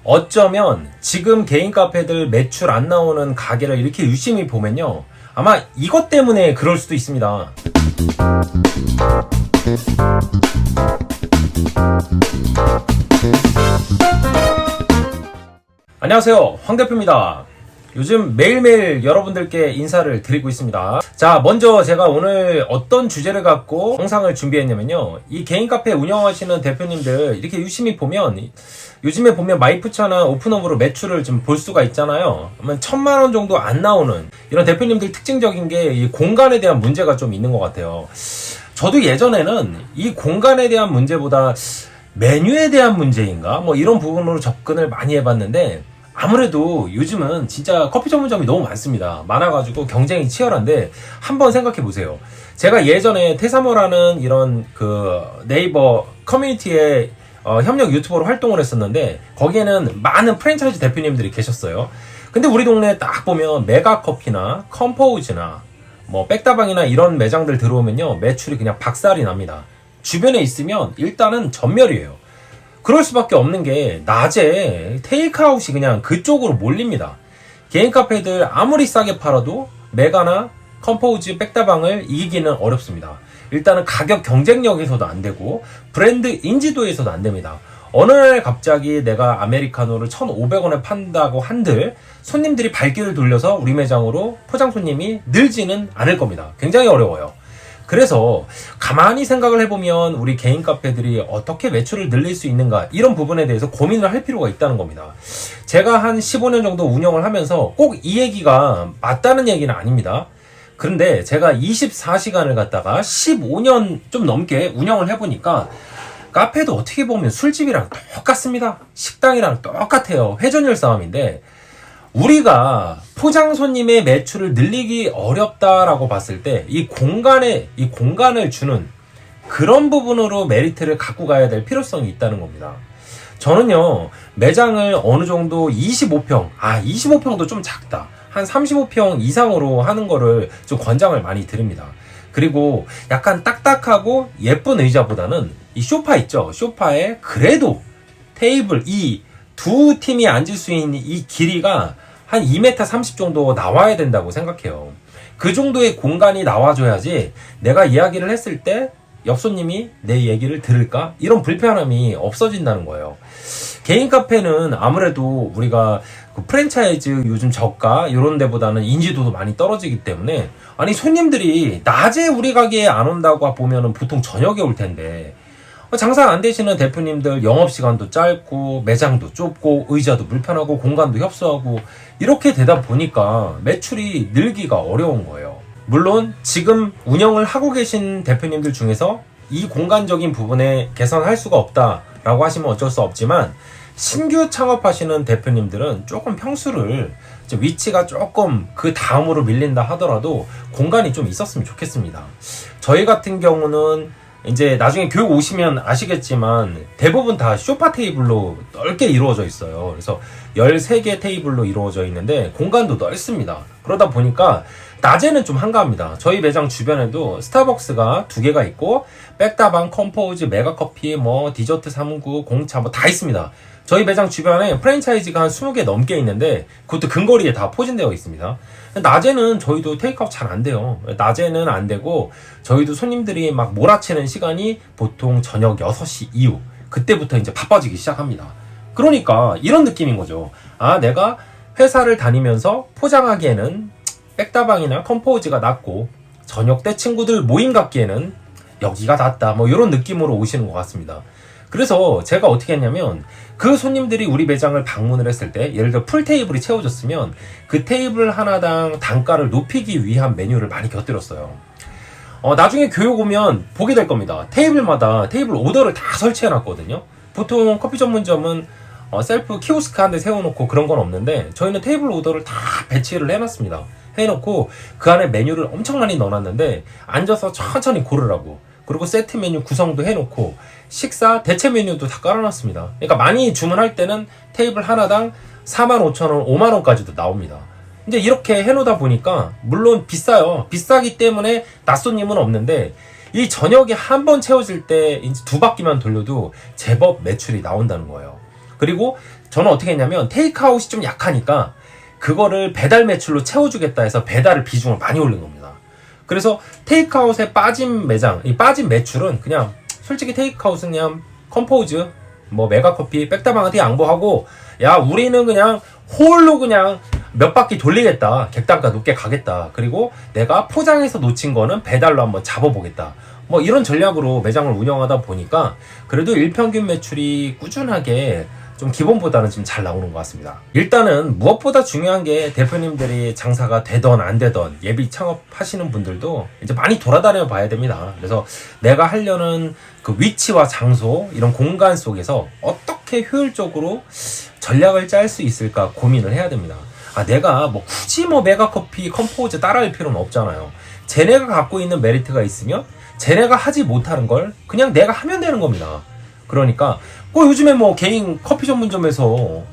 어쩌면 지금 개인 카페들 매출 안 나오는 가게를 이렇게 유심히 보면요, 아마 이것 때문에 그럴 수도 있습니다. 안녕하세요, 황 대표입니다. 요즘 매일매일 여러분들께 인사를 드리고 있습니다. 자, 먼저 제가 오늘 어떤 주제를 갖고 영상을 준비했냐면요, 이 개인 카페 운영하시는 대표님들 이렇게 유심히 보면, 요즘에 보면 마이푸차나 오픈업으로 매출을 좀 볼 수가 있잖아요. 그러면 1000만 원 정도 안 나오는 이런 대표님들 특징적인 게 이 공간에 대한 문제가 좀 있는 것 같아요. 저도 예전에는 이 공간에 대한 문제보다 메뉴에 대한 문제인가 뭐 이런 부분으로 접근을 많이 해봤는데, 아무래도 요즘은 진짜 커피 전문점이 너무 많아가지고 경쟁이 치열한데, 한번 생각해 보세요. 제가 예전에 테사모라는 이런 그 네이버 커뮤니티에 협력 유튜버로 활동을 했었는데, 거기에는 많은 프랜차이즈 대표님들이 계셨어요. 근데 우리 동네에 딱 보면 메가커피나 컴포우즈나 뭐 백다방이나 이런 매장들 들어오면요, 매출이 그냥 박살이 납니다. 주변에 있으면 일단은 전멸이에요. 그럴 수밖에 없는 게, 낮에 테이크아웃이 그냥 그쪽으로 몰립니다. 개인 카페들 아무리 싸게 팔아도 메가나 컴포우즈, 백다방을 이기기는 어렵습니다. 일단은 가격 경쟁력에서도 안 되고 브랜드 인지도에서도 안 됩니다. 어느 날 갑자기 내가 아메리카노를 1,500원에 판다고 한들 손님들이 발길을 돌려서 우리 매장으로 포장 손님이 늘지는 않을 겁니다. 굉장히 어려워요. 그래서 가만히 생각을 해보면 우리 개인 카페들이 어떻게 매출을 늘릴 수 있는가, 이런 부분에 대해서 고민을 할 필요가 있다는 겁니다. 제가 한 15년 정도 운영을 하면서 꼭 이 얘기가 맞다는 얘기는 아닙니다. 그런데 제가 24시간을 갖다가 15년 좀 넘게 운영을 해보니까, 카페도 어떻게 보면 술집이랑 똑같습니다. 식당이랑 똑같아요. 회전율 싸움인데, 우리가 포장 손님의 매출을 늘리기 어렵다라고 봤을 때 이 공간을 주는 그런 부분으로 메리트를 갖고 가야 될 필요성이 있다는 겁니다. 저는요, 매장을 어느 정도 25평도 좀 작다, 한 35평 이상으로 하는 거를 좀 권장을 많이 드립니다. 그리고 약간 딱딱하고 예쁜 의자보다는 이 소파 있죠, 소파에 그래도 테이블, 이 두 팀이 앉을 수 있는 이 길이가 한 2m 30 정도 나와야 된다고 생각해요. 그 정도의 공간이 나와줘야지 내가 이야기를 했을 때 옆 손님이 내 얘기를 들을까? 이런 불편함이 없어진다는 거예요. 개인 카페는 아무래도 우리가 그 프랜차이즈 요즘 저가 이런 데보다는 인지도도 많이 떨어지기 때문에, 아니 손님들이 낮에 우리 가게에 안 온다고 보면은 보통 저녁에 올 텐데, 장사 안 되시는 대표님들 영업시간도 짧고 매장도 좁고 의자도 불편하고 공간도 협소하고 이렇게 되다 보니까 매출이 늘기가 어려운 거예요. 물론 지금 운영을 하고 계신 대표님들 중에서 이 공간적인 부분에 개선할 수가 없다라고 하시면 어쩔 수 없지만, 신규 창업하시는 대표님들은 조금 평수를, 위치가 조금 그 다음으로 밀린다 하더라도 공간이 좀 있었으면 좋겠습니다. 저희 같은 경우는 이제 나중에 교육 오시면 아시겠지만 대부분 다 소파 테이블로 넓게 이루어져 있어요. 그래서 13개 테이블로 이루어져 있는데 공간도 넓습니다. 그러다 보니까 낮에는 좀 한가합니다. 저희 매장 주변에도 스타벅스가 2개가 있고 백다방, 컴포우즈, 메가커피, 뭐 디저트 3구, 공차 뭐 다 있습니다. 저희 매장 주변에 프랜차이즈가 한 20개 넘게 있는데 그것도 근거리에 다 포진되어 있습니다. 낮에는 저희도 테이크아웃 잘 안 돼요. 낮에는 안 되고 저희도 손님들이 막 몰아치는 시간이 보통 저녁 6시 이후, 그때부터 이제 바빠지기 시작합니다. 그러니까 이런 느낌인 거죠. 아, 내가 회사를 다니면서 포장하기에는 백다방이나 컴포즈가 낫고 저녁 때 친구들 모임 갖기에는 여기가 낫다, 뭐 이런 느낌으로 오시는 것 같습니다. 그래서 제가 어떻게 했냐면, 그 손님들이 우리 매장을 방문을 했을 때 예를 들어 풀 테이블이 채워졌으면 그 테이블 하나당 단가를 높이기 위한 메뉴를 많이 곁들였어요. 나중에 교육 오면 보게 될 겁니다. 테이블마다 테이블 오더를 다 설치해 놨거든요. 보통 커피 전문점은 셀프 키오스크 한 대 세워놓고 그런 건 없는데, 저희는 테이블 오더를 다 배치를 해놨습니다. 해놓고 그 안에 메뉴를 엄청 많이 넣어놨는데 앉아서 천천히 고르라고, 그리고 세트 메뉴 구성도 해놓고 식사 대체 메뉴도 다 깔아놨습니다. 그러니까 많이 주문할 때는 테이블 하나당 45,000원, 5만원까지도 나옵니다. 이제 이렇게 해놓다 보니까 물론 비싸요. 비싸기 때문에 낯손님은 없는데, 이 저녁에 한 번 채워질 때 이제 2바퀴만 돌려도 제법 매출이 나온다는 거예요. 그리고 저는 어떻게 했냐면 테이크아웃이 좀 약하니까 그거를 배달 매출로 채워주겠다 해서 배달을 비중을 많이 올린 겁니다. 그래서 테이크아웃에 빠진 매장, 이 빠진 매출은 그냥 솔직히 테이크아웃은 그냥 컴포즈, 뭐 메가커피, 백다방한테 양보하고 야 우리는 그냥 홀로 그냥 몇 바퀴 돌리겠다. 객단가 높게 가겠다. 그리고 내가 포장해서 놓친 거는 배달로 한번 잡아보겠다. 뭐 이런 전략으로 매장을 운영하다 보니까 그래도 일평균 매출이 꾸준하게 좀 기본보다는 좀 잘 나오는 것 같습니다. 일단은 무엇보다 중요한 게 대표님들이 장사가 되던 안 되던 예비 창업하시는 분들도 이제 많이 돌아다녀 봐야 됩니다. 그래서 내가 하려는 그 위치와 장소 이런 공간 속에서 어떻게 효율적으로 전략을 짤 수 있을까 고민을 해야 됩니다. 내가 뭐 굳이 뭐 메가커피 컴포즈 따라할 필요는 없잖아요. 쟤네가 갖고 있는 메리트가 있으면 쟤네가 하지 못하는 걸 그냥 내가 하면 되는 겁니다. 그러니까 요즘에 뭐 개인 커피 전문점에서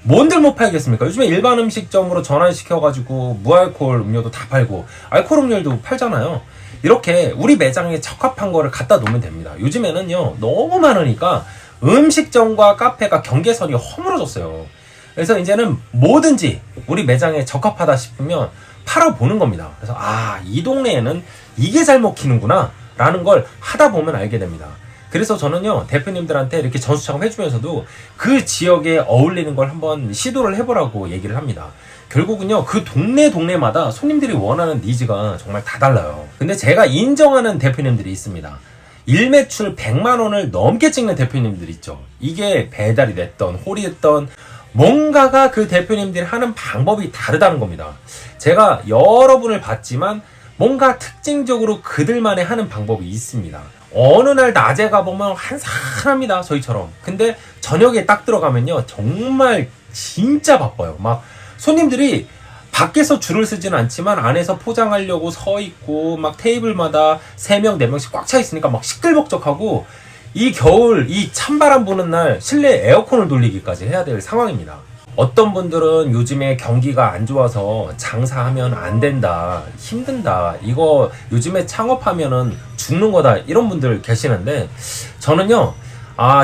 뭔들 못 팔겠습니까? 요즘에 일반 음식점으로 전환시켜가지고 무알코올 음료도 다 팔고 알코올 음료도 팔잖아요. 이렇게 우리 매장에 적합한 거를 갖다 놓으면 됩니다. 요즘에는요 너무 많으니까 음식점과 카페가 경계선이 허물어졌어요. 그래서 이제는 뭐든지 우리 매장에 적합하다 싶으면 팔아보는 겁니다. 그래서 이 동네에는 이게 잘 먹히는구나 라는 걸 하다 보면 알게 됩니다. 그래서 저는요 대표님들한테 이렇게 전수창업 해주면서도 그 지역에 어울리는 걸 한번 시도를 해보라고 얘기를 합니다. 결국은요 그 동네마다 손님들이 원하는 니즈가 정말 다 달라요. 근데 제가 인정하는 대표님들이 있습니다. 일매출 100만원을 넘게 찍는 대표님들 있죠. 이게 배달이 됐던 홀이 됐던 뭔가가 그 대표님들이 하는 방법이 다르다는 겁니다. 제가 여러 분을 봤지만 뭔가 특징적으로 그들만의 하는 방법이 있습니다. 어느 날 낮에 가보면 한산합니다. 저희처럼. 근데 저녁에 딱 들어가면요 정말 진짜 바빠요. 막 손님들이 밖에서 줄을 쓰진 않지만 안에서 포장하려고 서 있고 막 테이블마다 3명, 4명씩 꽉 차 있으니까 막 시끌벅적하고 이 겨울 이 찬바람 부는 날 실내 에어컨을 돌리기까지 해야 될 상황입니다. 어떤 분들은 요즘에 경기가 안 좋아서 장사하면 안 된다, 힘든다, 이거 요즘에 창업하면은 죽는 거다 이런 분들 계시는데 저는요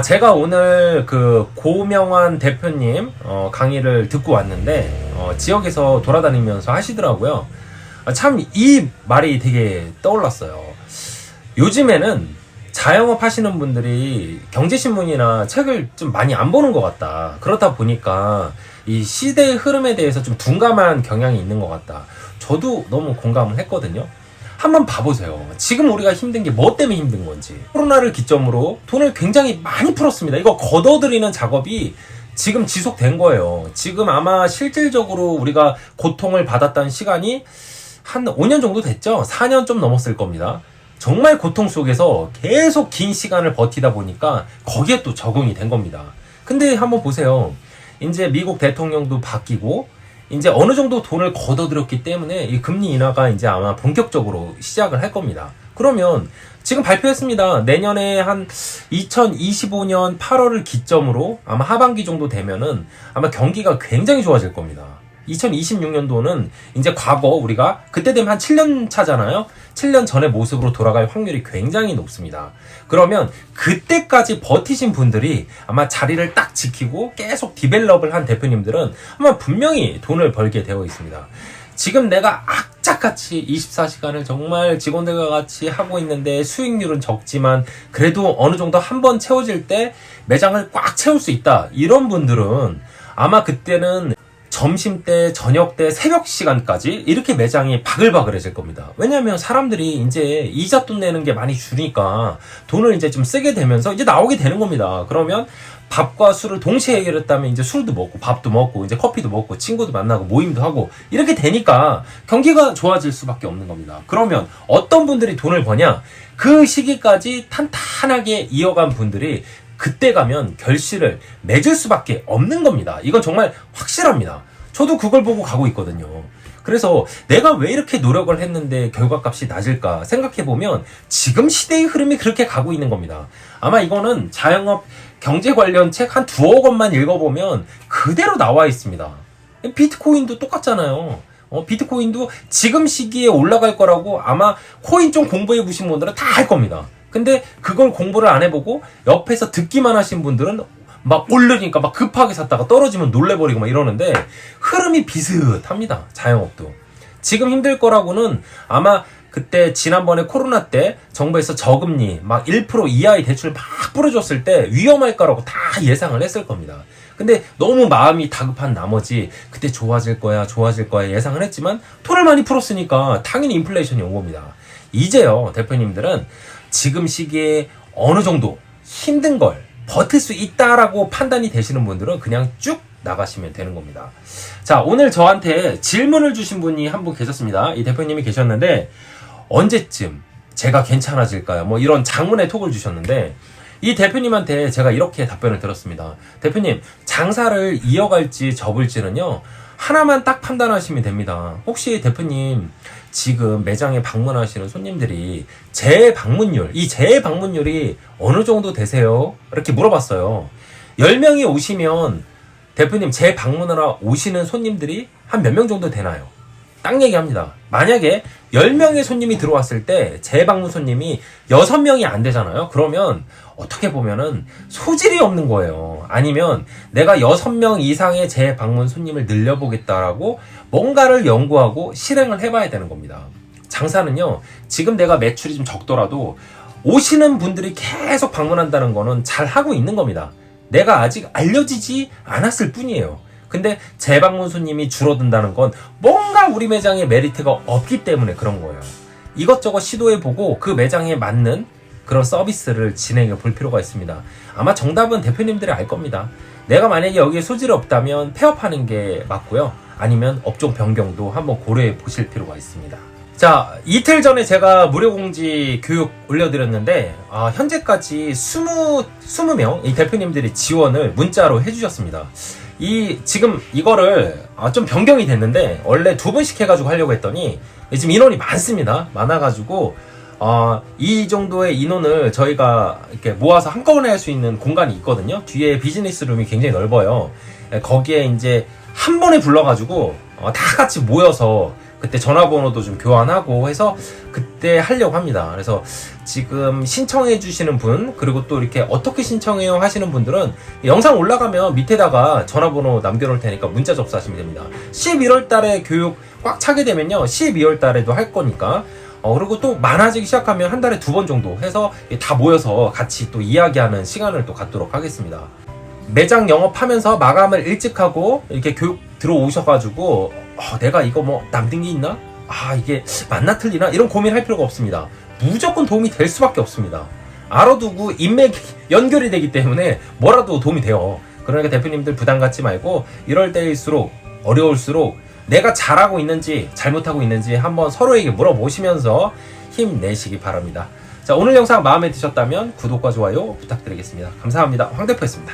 제가 오늘 그 고명환 대표님 강의를 듣고 왔는데 지역에서 돌아다니면서 하시더라고요. 참 이 말이 되게 떠올랐어요. 요즘에는 자영업 하시는 분들이 경제신문이나 책을 좀 많이 안 보는 것 같다. 그렇다 보니까 이 시대의 흐름에 대해서 좀 둔감한 경향이 있는 것 같다. 저도 너무 공감을 했거든요. 한번 봐보세요. 지금 우리가 힘든 게 뭐 때문에 힘든 건지. 코로나를 기점으로 돈을 굉장히 많이 풀었습니다. 이거 걷어들이는 작업이 지금 지속된 거예요. 지금 아마 실질적으로 우리가 고통을 받았다는 시간이 한 5년 정도 됐죠? 4년 좀 넘었을 겁니다. 정말 고통 속에서 계속 긴 시간을 버티다 보니까 거기에 또 적응이 된 겁니다. 근데 한번 보세요. 이제 미국 대통령도 바뀌고 이제 어느 정도 돈을 걷어들였기 때문에 이 금리 인하가 이제 아마 본격적으로 시작을 할 겁니다. 그러면 지금 발표했습니다. 내년에 한 2025년 8월을 기점으로 아마 하반기 정도 되면은 아마 경기가 굉장히 좋아질 겁니다. 2026년도는 이제 과거 우리가 그때 되면 한 7년 차잖아요. 7년 전의 모습으로 돌아갈 확률이 굉장히 높습니다. 그러면 그때까지 버티신 분들이 아마 자리를 딱 지키고 계속 디벨롭을 한 대표님들은 아마 분명히 돈을 벌게 되어 있습니다. 지금 내가 악착같이 24시간을 정말 직원들과 같이 하고 있는데 수익률은 적지만 그래도 어느 정도 한번 채워질 때 매장을 꽉 채울 수 있다. 이런 분들은 아마 그때는 점심때, 저녁때, 새벽 시간까지 이렇게 매장이 바글바글해질 겁니다. 왜냐면 사람들이 이제 이자 돈 내는 게 많이 주니까 돈을 이제 좀 쓰게 되면서 이제 나오게 되는 겁니다. 그러면 밥과 술을 동시에 해결했다면 이제 술도 먹고 밥도 먹고 이제 커피도 먹고 친구도 만나고 모임도 하고 이렇게 되니까 경기가 좋아질 수밖에 없는 겁니다. 그러면 어떤 분들이 돈을 버냐? 그 시기까지 탄탄하게 이어간 분들이 그때 가면 결실을 맺을 수밖에 없는 겁니다. 이건 정말 확실합니다. 저도 그걸 보고 가고 있거든요. 그래서 내가 왜 이렇게 노력을 했는데 결과값이 낮을까 생각해보면 지금 시대의 흐름이 그렇게 가고 있는 겁니다. 아마 이거는 자영업 경제 관련 책 한 2억 권만 읽어보면 그대로 나와 있습니다. 비트코인도 똑같잖아요. 비트코인도 지금 시기에 올라갈 거라고 아마 코인 좀 공부해 보신 분들은 다 할 겁니다. 근데 그걸 공부를 안 해보고 옆에서 듣기만 하신 분들은 막 오르니까 막 급하게 샀다가 떨어지면 놀래버리고 막 이러는데 흐름이 비슷합니다. 자영업도. 지금 힘들 거라고는 아마 그때 지난번에 코로나 때 정부에서 저금리 막 1% 이하의 대출 막 뿌려줬을 때 위험할 거라고 다 예상을 했을 겁니다. 근데 너무 마음이 다급한 나머지 그때 좋아질 거야 예상을 했지만 돈을 많이 풀었으니까 당연히 인플레이션이 온 겁니다. 이제요 대표님들은 지금 시기에 어느 정도 힘든 걸 버틸 수 있다라고 판단이 되시는 분들은 그냥 쭉 나가시면 되는 겁니다. 자, 오늘 저한테 질문을 주신 분이 한 분 계셨습니다. 이 대표님이 계셨는데 언제쯤 제가 괜찮아질까요? 뭐 이런 장문의 톡을 주셨는데 이 대표님한테 제가 이렇게 답변을 드렸습니다. 대표님, 장사를 이어갈지 접을지는요 하나만 딱 판단하시면 됩니다. 혹시 대표님 지금 매장에 방문하시는 손님들이 재방문율, 이 재방문율이 어느 정도 되세요? 이렇게 물어봤어요. 10명이 오시면 대표님 재방문하러 오시는 손님들이 한 몇 명 정도 되나요? 딱 얘기합니다. 만약에 10명의 손님이 들어왔을 때 재방문 손님이 6명이 안 되잖아요. 그러면 어떻게 보면은 소질이 없는 거예요. 아니면 내가 6명 이상의 재방문 손님을 늘려보겠다라고 뭔가를 연구하고 실행을 해봐야 되는 겁니다. 장사는요, 지금 내가 매출이 좀 적더라도 오시는 분들이 계속 방문한다는 거는 잘 하고 있는 겁니다. 내가 아직 알려지지 않았을 뿐이에요. 근데 재방문 손님이 줄어든다는 건 뭔가 우리 매장에 메리트가 없기 때문에 그런 거예요. 이것저것 시도해보고 그 매장에 맞는 그런 서비스를 진행해 볼 필요가 있습니다. 아마 정답은 대표님들이 알 겁니다. 내가 만약에 여기에 소질이 없다면 폐업하는 게 맞고요. 아니면 업종 변경도 한번 고려해 보실 필요가 있습니다. 자, 이틀 전에 제가 무료 공지 교육 올려드렸는데 현재까지 20명 이 대표님들이 지원을 문자로 해주셨습니다. 지금 이거를 좀 변경이 됐는데 원래 2번씩 해가지고 하려고 했더니 지금 인원이 많아가지고 이 정도의 인원을 저희가 이렇게 모아서 한꺼번에 할 수 있는 공간이 있거든요. 뒤에 비즈니스 룸이 굉장히 넓어요. 거기에 이제 한 번에 불러가지고 다 같이 모여서 그때 전화번호도 좀 교환하고 해서 그때 하려고 합니다. 그래서 지금 신청해 주시는 분, 그리고 또 이렇게 어떻게 신청해요 하시는 분들은 영상 올라가면 밑에다가 전화번호 남겨놓을 테니까 문자 접수하시면 됩니다. 11월 달에 교육 꽉 차게 되면요 12월 달에도 할 거니까 그리고 또 많아지기 시작하면 한 달에 2번 정도 해서 다 모여서 같이 또 이야기하는 시간을 또 갖도록 하겠습니다. 매장 영업하면서 마감을 일찍 하고 이렇게 교육 들어오셔가지고 내가 이거 뭐 남는 게 있나? 이게 맞나 틀리나? 이런 고민할 필요가 없습니다. 무조건 도움이 될 수밖에 없습니다. 알아두고 인맥이 연결이 되기 때문에 뭐라도 도움이 돼요. 그러니까 대표님들 부담 갖지 말고 이럴 때일수록 어려울수록 내가 잘하고 있는지 잘못하고 있는지 한번 서로에게 물어보시면서 힘내시기 바랍니다. 자, 오늘 영상 마음에 드셨다면 구독과 좋아요 부탁드리겠습니다. 감사합니다. 황 대표였습니다.